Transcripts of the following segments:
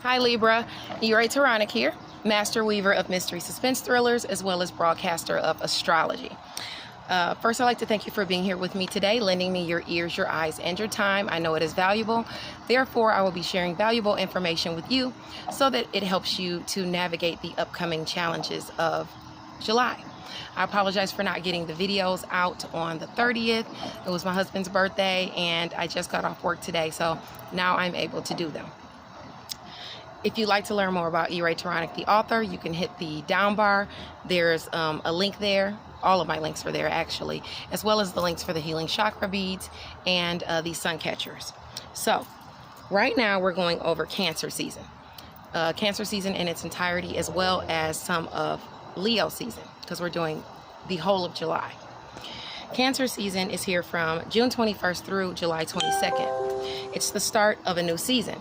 Hi Libra, Enchantress here, master weaver of mystery suspense thrillers as well as broadcaster of astrology. First, I'd like to thank you for being here with me today, lending me your ears, your eyes, and your time. I know it is valuable. Therefore, I will be sharing valuable information with you so that it helps you to navigate the upcoming challenges of July. I apologize for not getting the videos out on the 30th. It was my husband's birthday and I just got off work today, so now I'm able to do them. If you'd like to learn more about Enchantress, the author, you can hit the down bar. There's a link there. All of my links are there actually, as well as the links for the healing chakra beads and the sun catchers. So right now we're going over Cancer season. Cancer season in its entirety, as well as some of Leo season, because we're doing the whole of July. Cancer season is here from June 21st through July 22nd. It's the start of a new season.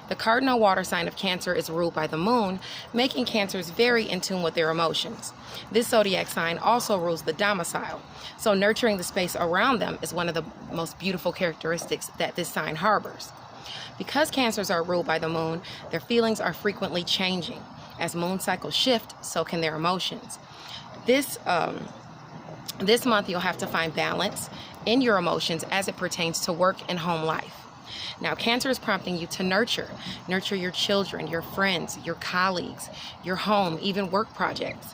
The cardinal water sign of Cancer is ruled by the moon, making Cancers very in tune with their emotions. This zodiac sign also rules the domicile, so nurturing the space around them is one of the most beautiful characteristics that this sign harbors. Because Cancers are ruled by the moon, their feelings are frequently changing. As moon cycles shift, so can their emotions. This month you'll have to find balance in your emotions as it pertains to work and home life. Now, Cancer is prompting you to nurture your children, your friends, your colleagues, your home, even work projects.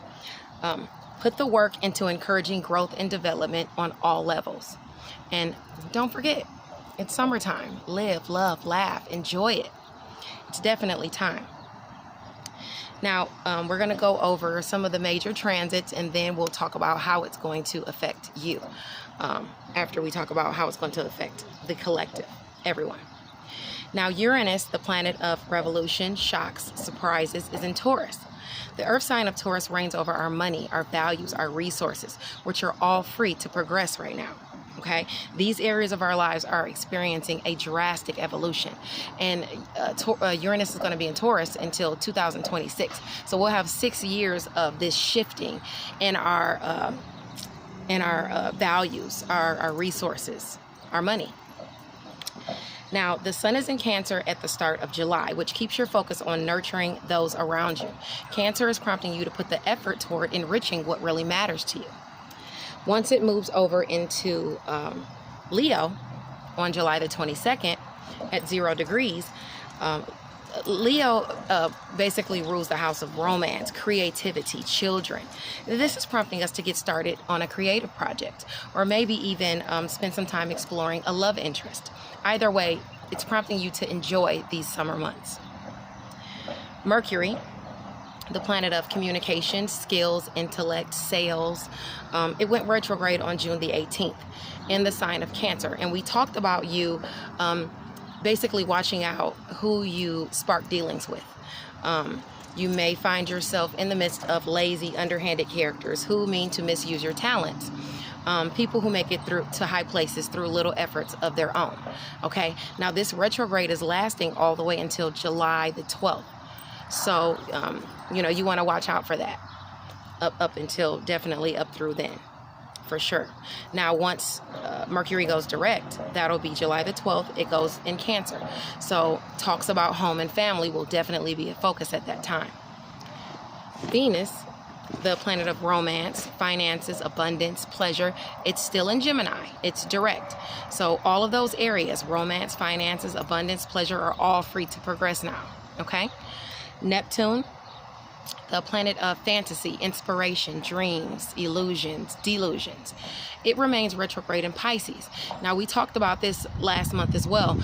Put the work into encouraging growth and development on all levels. And don't forget, it's summertime. Live, love, laugh, enjoy it. It's definitely time. Now, we're going to go over some of the major transits, and then we'll talk about how it's going to affect you after we talk about how it's going to affect the collective, everyone. Now, Uranus, the planet of revolution, shocks, surprises, is in Taurus. The earth sign of Taurus reigns over our money, our values, our resources, which are all free to progress right now. Okay, these areas of our lives are experiencing a drastic evolution, and Uranus is going to be in Taurus until 2026. So we'll have 6 years of this shifting in our values, our resources, our money. Now, the sun is in Cancer at the start of July, which keeps your focus on nurturing those around you. Cancer is prompting you to put the effort toward enriching what really matters to you. Once it moves over into Leo on July the 22nd at 0 degrees, Leo basically rules the house of romance, creativity, children. This is prompting us to get started on a creative project, or maybe even spend some time exploring a love interest. Either way, it's prompting you to enjoy these summer months. Mercury, the planet of communication, skills, intellect, sales, it went retrograde on June the 18th in the sign of Cancer. And we talked about you basically watching out who you spark dealings with. You may find yourself in the midst of lazy, underhanded characters who mean to misuse your talents. People who make it through to high places through little efforts of their own. Okay, now this retrograde is lasting all the way until July the 12th. So, you want to watch out for that up until definitely up through then, for sure. Now, once Mercury goes direct, that'll be July the 12th. It goes in Cancer. So talks about home and family will definitely be a focus at that time. Venus, the planet of romance, finances, abundance, pleasure, it's still in Gemini. It's direct. So all of those areas, romance, finances, abundance, pleasure, are all free to progress now. Okay? Neptune, the planet of fantasy, inspiration, dreams, illusions, delusions. It remains retrograde in Pisces. Now, we talked about this last month as well.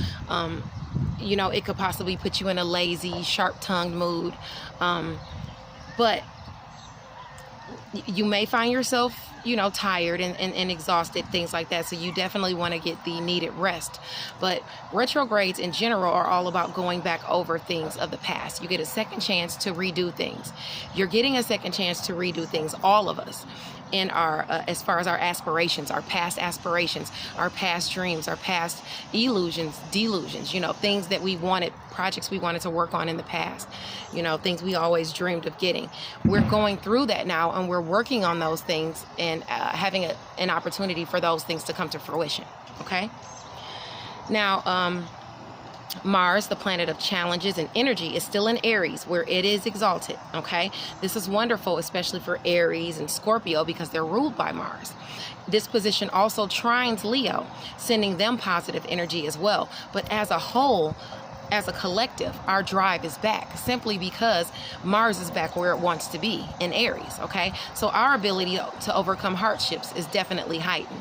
It could possibly put you in a lazy, sharp-tongued mood. But you may find yourself, tired and exhausted, things like that. So you definitely want to get the needed rest. But retrogrades in general are all about going back over things of the past. You get a second chance to redo things. You're getting a second chance to redo things, all of us, in our, as far as our aspirations, our past dreams, our past illusions, delusions, things that we wanted, projects we wanted to work on in the past, things we always dreamed of getting. We're going through that now, and we're working on those things and having an opportunity for those things to come to fruition. Okay. Now, Mars, the planet of challenges and energy, is still in Aries, where it is exalted, okay? This is wonderful, especially for Aries and Scorpio, because they're ruled by Mars. This position also trines Leo, sending them positive energy as well. But as a whole, as a collective, our drive is back, simply because Mars is back where it wants to be, in Aries, okay? So our ability to overcome hardships is definitely heightened.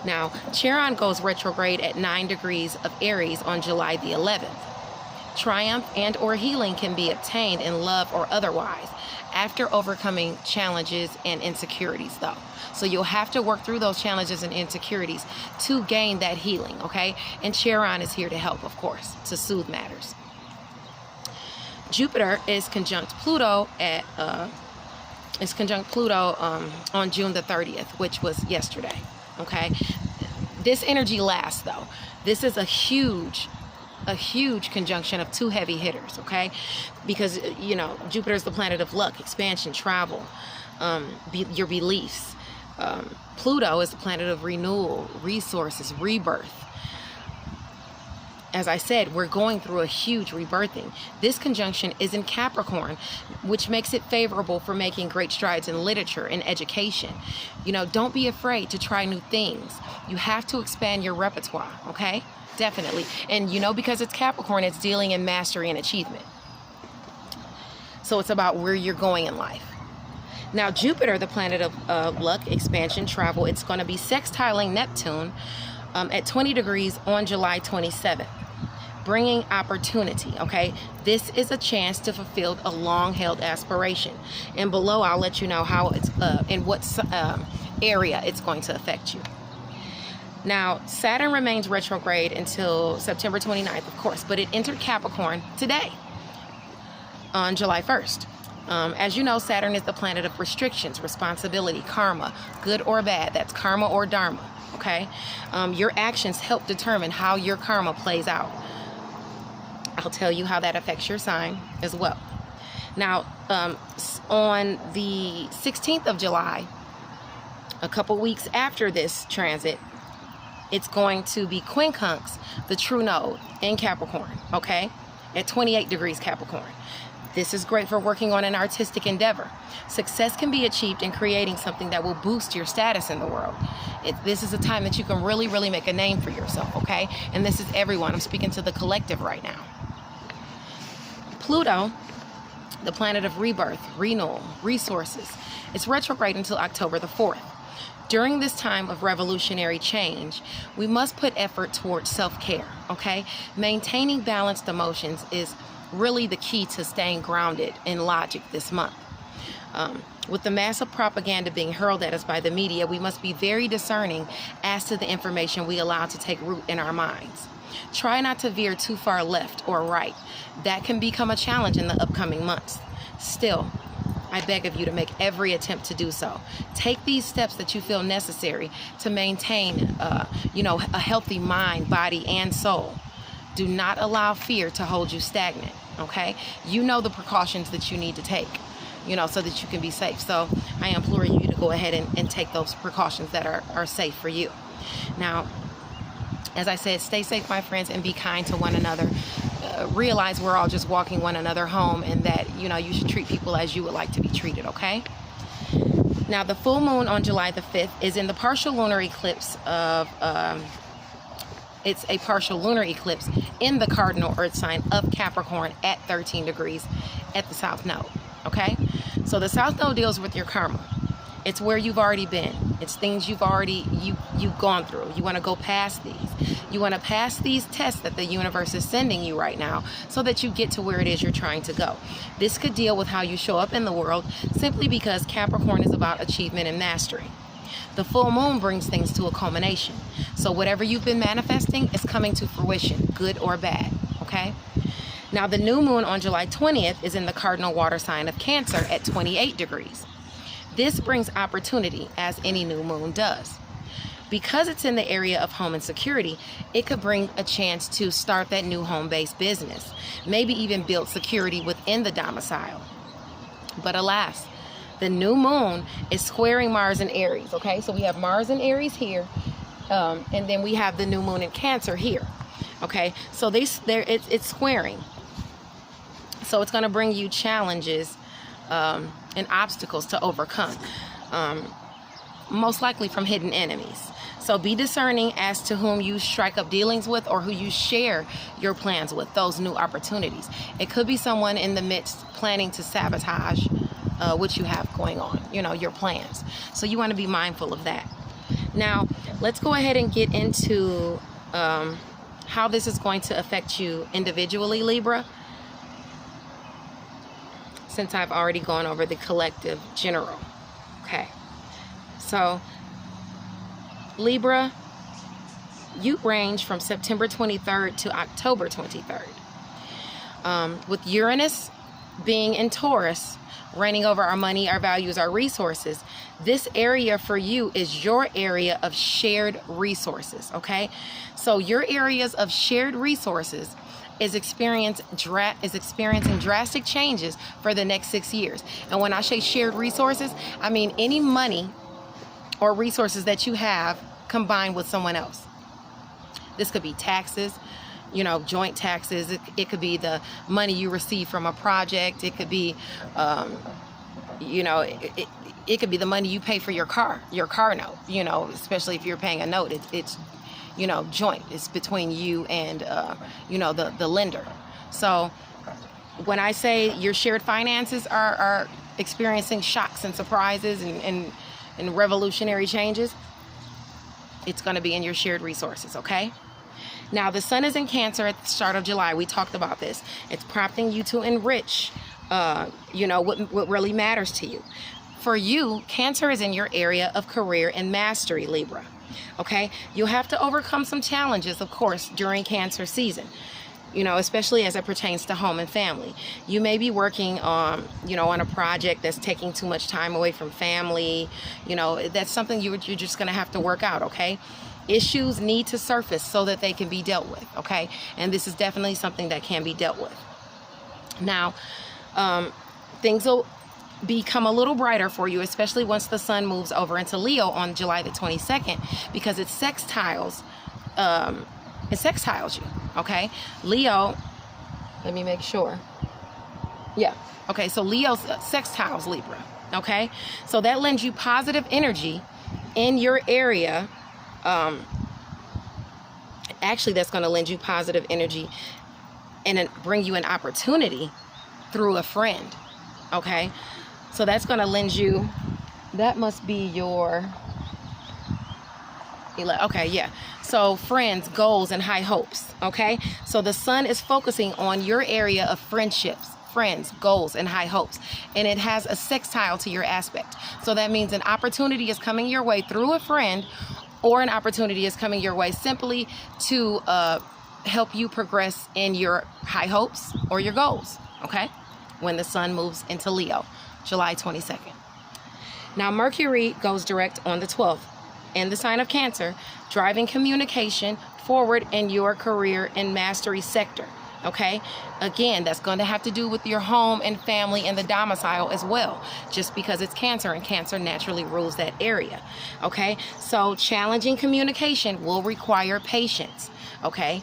Now, Chiron goes retrograde at 9 degrees of Aries on July the 11th. Triumph and or healing can be obtained in love or otherwise after overcoming challenges and insecurities, though. So you'll have to work through those challenges and insecurities to gain that healing, okay? And Chiron is here to help, of course, to soothe matters. Jupiter is conjunct Pluto on June the 30th, which was yesterday. Okay, this energy lasts, though. This is a huge conjunction of two heavy hitters, okay? Because, you know, Jupiter is the planet of luck, expansion, travel, your beliefs. Pluto is the planet of renewal, resources, rebirth. As I said, we're going through a huge rebirthing. This conjunction is in Capricorn, which makes it favorable for making great strides in literature and education. You know, don't be afraid to try new things. You have to expand your repertoire, okay? Definitely. And, you know, because it's Capricorn, it's dealing in mastery and achievement. So it's about where you're going in life. Now, Jupiter, the planet of luck, expansion, travel, it's going to be sextiling Neptune at 20 degrees on July 27th. Bringing opportunity, okay? This is a chance to fulfill a long-held aspiration. And below, I'll let you know how it's, in what area it's going to affect you. Now, Saturn remains retrograde until September 29th, of course, but it entered Capricorn today, on July 1st. As you know, Saturn is the planet of restrictions, responsibility, karma, good or bad. That's karma or dharma, okay? Your actions help determine how your karma plays out. I'll tell you how that affects your sign as well. Now, on the 16th of July, a couple weeks after this transit, it's going to be quincunx, the true node, in Capricorn, okay? At 28 degrees Capricorn. This is great for working on an artistic endeavor. Success can be achieved in creating something that will boost your status in the world. This is a time that you can really, really make a name for yourself, okay? And this is everyone. I'm speaking to the collective right now. Pluto, the planet of rebirth, renewal, resources, it's retrograde until October the 4th. During this time of revolutionary change, we must put effort towards self-care, okay? Maintaining balanced emotions is really the key to staying grounded in logic this month. With the massive propaganda being hurled at us by the media, we must be very discerning as to the information we allow to take root in our minds. Try not to veer too far left or right. That can become a challenge in the upcoming months. Still, I beg of you to make every attempt to do so. Take these steps that you feel necessary to maintain, a healthy mind, body, and soul. Do not allow fear to hold you stagnant, okay? You know the precautions that you need to take, so that you can be safe. So I implore you to go ahead and take those precautions that are safe for you. Now, as I said, stay safe, my friends, and be kind to one another. Realize we're all just walking one another home, and that, you should treat people as you would like to be treated, okay? Now, the full moon on July the 5th is in the partial lunar eclipse of, it's a partial lunar eclipse in the cardinal earth sign of Capricorn at 13 degrees at the south node, okay? So the south node deals with your karma. It's where you've already been. It's things you've gone through. You want to go past these. You want to pass these tests that the universe is sending you right now so that you get to where it is you're trying to go. This could deal with how you show up in the world, simply because Capricorn is about achievement and mastery. The full moon brings things to a culmination. So whatever you've been manifesting is coming to fruition, good or bad, okay? Now, the new moon on July 20th is in the cardinal water sign of Cancer at 28 degrees. This brings opportunity, as any new moon does. Because it's in the area of home and security, it could bring a chance to start that new home-based business, maybe even build security within the domicile. But alas, the new moon is squaring Mars in Aries, okay? So we have Mars in Aries here, and then we have the new moon in Cancer here. Okay, so it's squaring. So it's going to bring you challenges and obstacles to overcome, most likely from hidden enemies. So be discerning as to whom you strike up dealings with or who you share your plans with, those new opportunities. It could be someone in the midst planning to sabotage what you have going on, your plans. So you want to be mindful of that. Now, let's go ahead and get into how this is going to affect you individually, Libra, since I've already gone over the collective general. Okay, so Libra, you range from September 23rd to October 23rd. With Uranus being in Taurus, reigning over our money, our values, our resources, this area for you is your area of shared resources, okay? So your areas of shared resources is experiencing drastic changes for the next 6 years. And when I say shared resources, I mean any money or resources that you have combined with someone else. This could be taxes, joint taxes. It could be the money you receive from a project. It could be, it could be the money you pay for your car note, especially if you're paying a note. It's joint. It's between you and, the lender. So when I say your shared finances are experiencing shocks and surprises and revolutionary changes, it's going to be in your shared resources, okay? Now, the sun is in Cancer at the start of July. We talked about this. It's prompting you to enrich, what really matters to you. For you, Cancer is in your area of career and mastery, Libra, okay? You'll have to overcome some challenges, of course, during Cancer season, especially as it pertains to home and family. You may be working on a project that's taking too much time away from family. That's something you're just going to have to work out, okay? Issues need to surface so that they can be dealt with, okay? And this is definitely something that can be dealt with. Now, things will become a little brighter for you, especially once the sun moves over into Leo on July the 22nd, because it sextiles you, okay? Leo, let me make sure. Yeah, okay, so Leo sextiles Libra, okay? So that lends you positive energy in your area. Actually, that's going to lend you positive energy and bring you an opportunity through a friend, okay? So that's going to lend you, that must be your, okay, yeah. So friends, goals, and high hopes, okay? So the sun is focusing on your area of friendships, friends, goals, and high hopes. And it has a sextile to your aspect. So that means an opportunity is coming your way through a friend, or an opportunity is coming your way simply to help you progress in your high hopes or your goals, okay? When the sun moves into Leo, July 22nd. Now, Mercury goes direct on the 12th in the sign of Cancer, driving communication forward in your career and mastery sector, okay? Again, that's going to have to do with your home and family and the domicile as well, just because it's Cancer, and Cancer naturally rules that area, okay? So challenging communication will require patience, okay?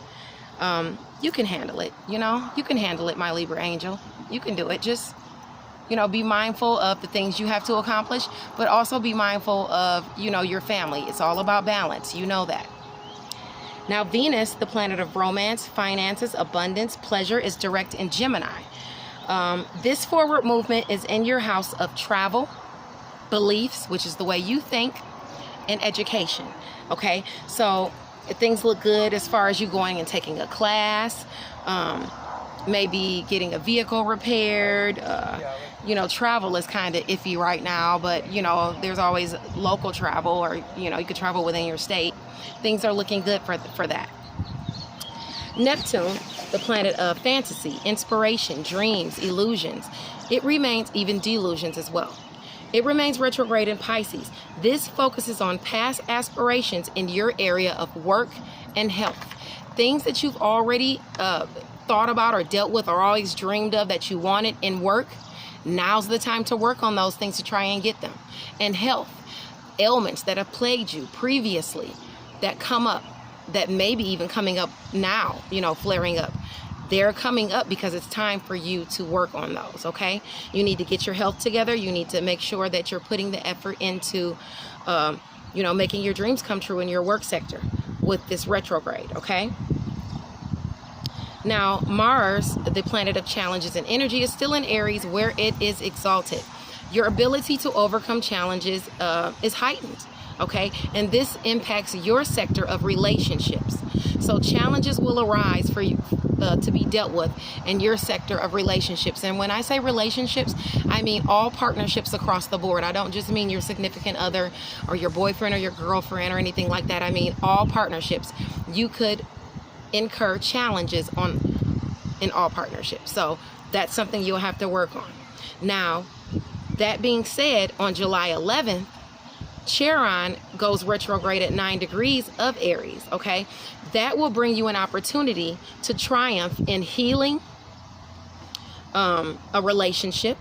You can handle it, you can handle it, my Libra angel. You can do it. Just, be mindful of the things you have to accomplish, but also be mindful of, your family. It's all about balance. You know that. Now, Venus, the planet of romance, finances, abundance, pleasure, is direct in Gemini. This forward movement is in your house of travel, beliefs, which is the way you think, and education. Okay, so things look good as far as you going and taking a class, maybe getting a vehicle repaired. Travel is kind of iffy right now, but there's always local travel, or you could travel within your state. Things are looking good for that. Neptune, the planet of fantasy, inspiration, dreams, illusions, it remains, even delusions as well. It remains retrograde in Pisces. This focuses on past aspirations in your area of work and health. Things that you've already thought about or dealt with or always dreamed of that you wanted in work. Now's the time to work on those things to try and get them. And health, ailments that have plagued you previously that come up, that may be even coming up now, you know, flaring up. They're coming up because it's time for you to work on those, okay? You need to get your health together. You need to make sure that you're putting the effort into, you know, making your dreams come true in your work sector with this retrograde, okay? Now, Mars, the planet of challenges and energy, is still in Aries, where it is exalted. Your ability to overcome challenges is heightened, okay? And this impacts your sector of relationships. So challenges will arise for you to be dealt with in your sector of relationships. And when I say relationships, I mean all partnerships across the board. I don't just mean your significant other or your boyfriend or your girlfriend or anything like that. I mean all partnerships. You could incur challenges in all partnerships. So that's something you'll have to work on. Now, that being said, on July 11th, Charon goes retrograde at 9 degrees of Aries, okay? That will bring you an opportunity to triumph in healing a relationship,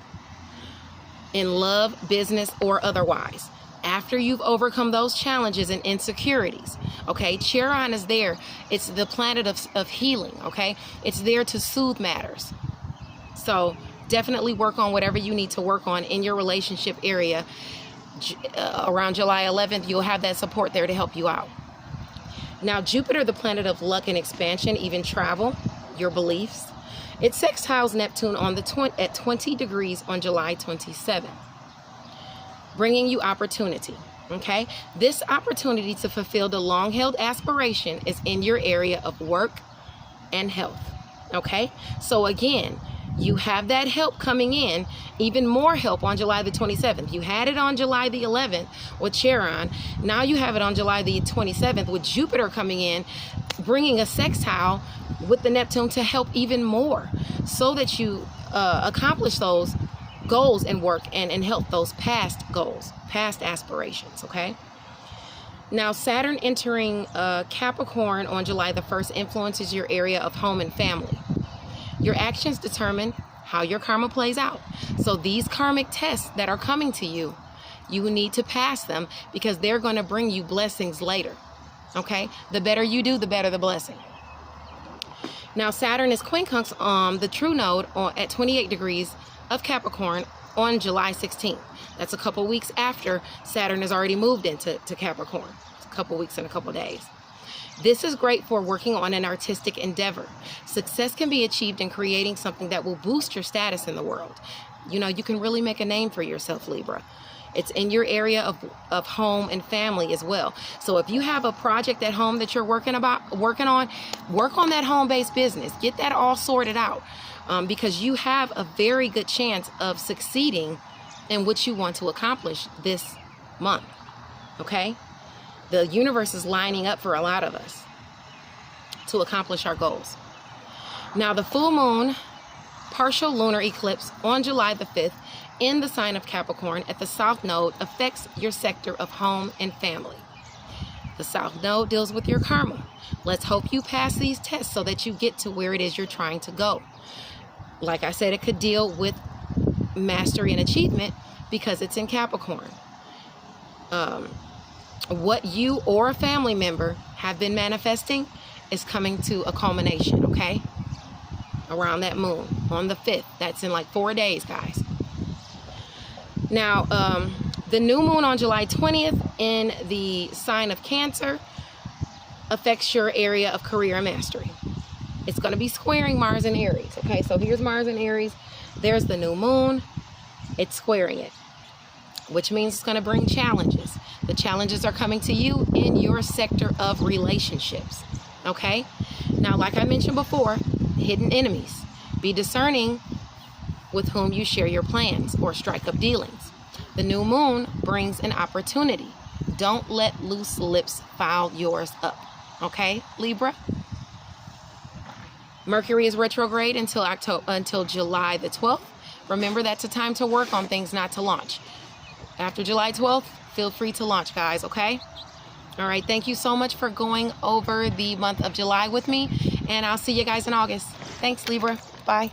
in love, business, or otherwise. After you've overcome those challenges and insecurities, okay? Charon is there. It's the planet of healing, okay? It's there to soothe matters. So definitely work on whatever you need to work on in your relationship area. Around July 11th, you'll have that support there to help you out. Now, Jupiter, the planet of luck and expansion, even travel, your beliefs, it sextiles Neptune on at 20 degrees on July 27th, bringing you opportunity, okay? This opportunity to fulfill the long-held aspiration is in your area of work and health, okay? So again, you have that help coming in, even more help on July the 27th. You had it on July the 11th with Charon. Now you have it on July the 27th with Jupiter coming in, bringing a sextile with the Neptune to help even more so that you accomplish those goals in work and in health, those past goals, past aspirations, okay? Now, Saturn entering Capricorn on July the 1st influences your area of home and family. Your actions determine how your karma plays out. So these karmic tests that are coming to you, you need to pass them because they're going to bring you blessings later. Okay? The better you do, the better the blessing. Now, Saturn is quincunx the true node at 28 degrees of Capricorn on July 16th. That's a couple weeks after Saturn has already moved into Capricorn. It's a couple weeks and a couple days. This is great for working on an artistic endeavor. Success can be achieved in creating something that will boost your status in the world. You know, you can really make a name for yourself, Libra. It's in your area of home and family as well. So if you have a project at home that you're working on, work on that home-based business. Get that all sorted out because you have a very good chance of succeeding in what you want to accomplish this month, okay? The universe is lining up for a lot of us to accomplish our goals. Now, the full moon partial lunar eclipse on July the 5th in the sign of Capricorn at the South Node affects your sector of home and family. The South Node deals with your karma. Let's hope you pass these tests so that you get to where it is you're trying to go. Like I said, it could deal with mastery and achievement because it's in Capricorn. What you or a family member have been manifesting is coming to a culmination, okay? Around that moon on the 5th. That's in like 4 days, guys. Now, the new moon on July 20th in the sign of Cancer affects your area of career and mastery. It's going to be squaring Mars and Aries, okay? So here's Mars and Aries. There's the new moon. It's squaring it, which means it's going to bring challenges. The challenges are coming to you in your sector of relationships, okay? Now, like I mentioned before, hidden enemies. Be discerning with whom you share your plans or strike up dealings. The new moon brings an opportunity. Don't let loose lips foul yours up, okay, Libra? Mercury is retrograde until July the 12th. Remember, that's a time to work on things, not to launch. After July 12th, feel free to launch, guys, okay? All right, thank you so much for going over the month of July with me, and I'll see you guys in August. Thanks, Libra. Bye.